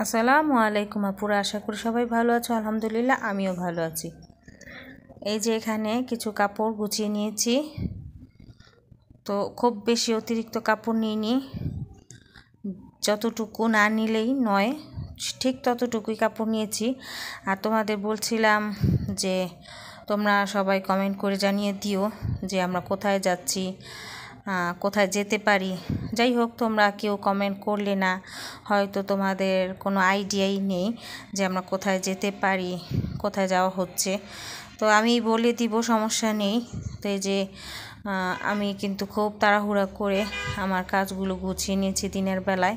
আসসালামু আলাইকুম আপুরা, আশা করি সবাই ভালো আছো। আলহামদুলিল্লাহ আমিও ভালো আছি। এই যে এখানে কিছু কাপড় গুছিয়ে নিয়েছি, তো খুব বেশি অতিরিক্ত কাপড় নিইনি, যতটুকু না নিলেই নয় ঠিক ততটুকুই কাপড় নিয়েছি। আর তোমাদের বলছিলাম যে তোমরা সবাই কমেন্ট করে জানিয়ে দিও যে আমরা কোথায় যাচ্ছি, কোথায় যেতে পারি। যাই হোক, তোমরা কেউ কমেন্ট করলে না, হয়তো তোমাদের কোনো আইডিয়াই নেই যে আমরা কোথায় যেতে পারি, কোথায় যাওয়া হচ্ছে। তো আমি বলে দিব, সমস্যা নেই। তো এই যে আমি কিন্তু খুব তাড়াহুড়া করে আমার কাজগুলো গুছিয়ে নিয়েছি দিনের বেলায়,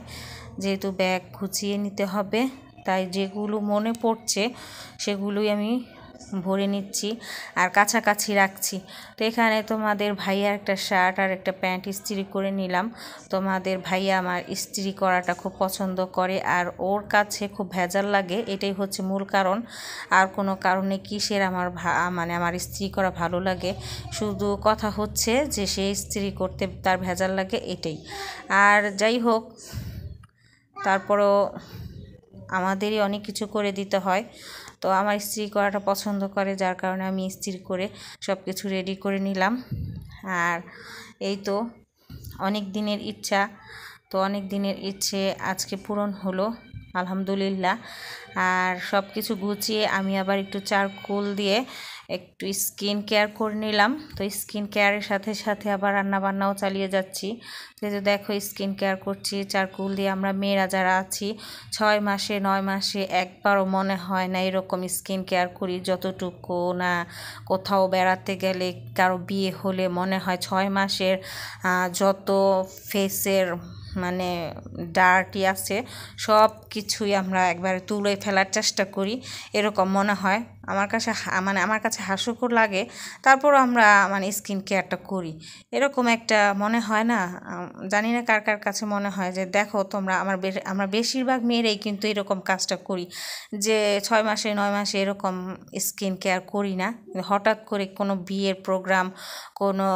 যেহেতু ব্যাগ গুছিয়ে নিতে হবে, তাই যেগুলো মনে পড়ছে সেগুলোই আমি ভরে নিচ্ছি আর কাছাকাছি রাখছি। তো এখানে তোমাদের ভাইয়ার একটা শার্ট আর একটা প্যান্ট ইস্ত্রি করে নিলাম। তোমাদের ভাইয়া আমার ইস্ত্রি করাটা খুব পছন্দ করে, আর ওর কাছে খুব ভেজাল লাগে, এটাই হচ্ছে মূল কারণ। আর কোনো কারণে কিসের আমার ইস্ত্রি করা ভালো লাগে, শুধু কথা হচ্ছে যে সে ইস্ত্রি করতে তার ভেজাল লাগে, এটাই। আর যাই হোক, তারপরও আমাদেরই অনেক কিছু করে দিতে হয়। তো আমার ইস্ত্রি করাটা পছন্দ করে, যার কারণে আমি ইস্ত্রি করে সব কিছু রেডি করে নিলাম। আর এই তো অনেক দিনের ইচ্ছা, তো অনেক দিনের ইচ্ছে আজকে পূরণ হলো, আলহামদুলিল্লাহ। আর সব কিছু গুছিয়ে আমি আবার একটু চারকোল দিয়ে একটু স্কিন কেয়ার করে নিলাম। তো স্কিন কেয়ারের সাথে সাথে আবার রান্নাবান্নাও চালিয়ে যাচ্ছি। তো দেখো, স্কিন কেয়ার করছি চারকোল দিয়ে। আমরা মেয়েরা যারা আছি 6 মাসে 9 মাসে একবারও মনে হয় না এরকম স্কিন কেয়ার করি, যতটুকু না কোথাও বেড়াতে গেলে, কারো বিয়ে হলে মনে হয় 6 মাসের যত ফেসের ডার্টি আছে সব কিছুই আমরা একবারে তুলে ফেলার চেষ্টা করি, এরকম মনে হয়। আমার কাছে হাস্যকর লাগে, তারপরও আমরা স্কিন কেয়ারটা করি, এরকম একটা মনে হয় না। জানি না কার কার কাছে মনে হয় যে দেখো তোমরা, আমরা বেশিরভাগ মেয়েরাই কিন্তু এরকম কাজটা করি, যে 6 মাসে 9 মাসে এরকম স্কিন কেয়ার করি না। হঠাৎ করে কোনো বিয়ের প্রোগ্রাম, কোনো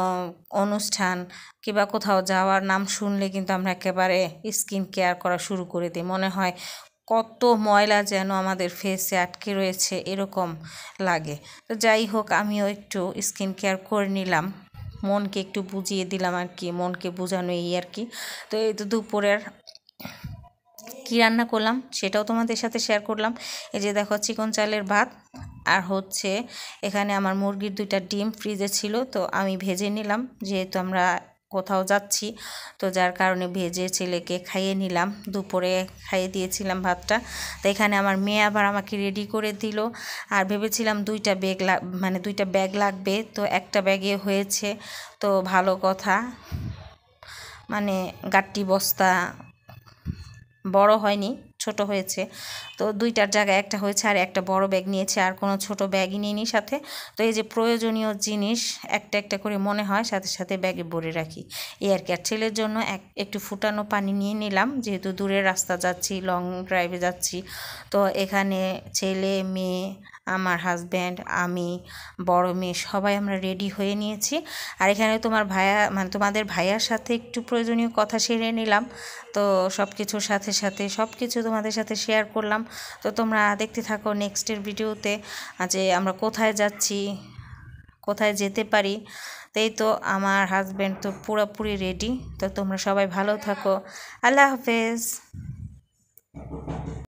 অনুষ্ঠান কিংবা কোথাও যাওয়ার নাম শুনলে কিন্তু আমরা একেবারে স্কিন কেয়ার করা শুরু করে দিই, মনে হয় কত ময়লা যেন আমাদের ফেসে আটকে রয়েছে, এরকম লাগে। তো যাই হোক, আমিও একটু স্কিন কেয়ার করে নিলাম, মনকে একটু বুঝিয়ে দিলাম আর কি, মনকে বোঝানো এই আর কি। তো এই তো দুপুরের কী রান্না করলাম সেটাও তোমাদের সাথে শেয়ার করলাম। এই যে দেখো, চিকন চালের ভাত, আর হচ্ছে এখানে আমার মুরগির 2টা ডিম ফ্রিজে ছিল, তো আমি ভেজে নিলাম, যেহেতু আমরা কোথাও যাচ্ছি, তো যার কারণে ভেজে ছেলেকে খাইয়ে নিলাম, দুপুরে খাইয়ে দিয়েছিলাম ভাতটা। তো এখানে আমার মেয়ে আবার আমাকে রেডি করে দিল। আর ভেবেছিলাম 2টা ব্যাগ লাগবে, তো একটা ব্যাগে হয়েছে, তো ভালো কথা। গাট্টি বস্তা বড় হয়নি, ছোট হয়েছে, তো 2টার জায়গায় একটা হয়েছে, আর একটা বড় ব্যাগ নিয়েছে, আর কোনো ছোট ব্যাগই নিইনি সাথে। তো এই যে প্রয়োজনীয় জিনিস একটা একটা করে মনে হয় সাথে সাথে ব্যাগে ভরে রাখি, এই আর কি। আর ছেলের জন্য একটু ফুটানো পানি নিয়ে নিলাম, যেহেতু দূরের রাস্তা যাচ্ছি, লং ড্রাইভে যাচ্ছি। তো এখানে ছেলে, মেয়ে, আমার হাজব্যান্ড, আমি, বড় মেয়ে সবাই আমরা রেডি হয়ে নিয়েছি। আর এখানে তোমাদের ভাইয়ার সাথে একটু প্রয়োজনীয় কথা সেরে নিলাম। তো সব কিছুর সাথে সাথে সব কিছু তোমাদের সাথে শেয়ার করলাম। তো তোমরা দেখতে থাকো নেক্সটের ভিডিওতে যে আমরা কোথায় যাচ্ছি, কোথায় যেতে পারি। তো এই তো আমার হাজব্যান্ড তো পুরোপুরি রেডি। তো তোমরা সবাই ভালো থাকো, আল্লাহ হাফেজ।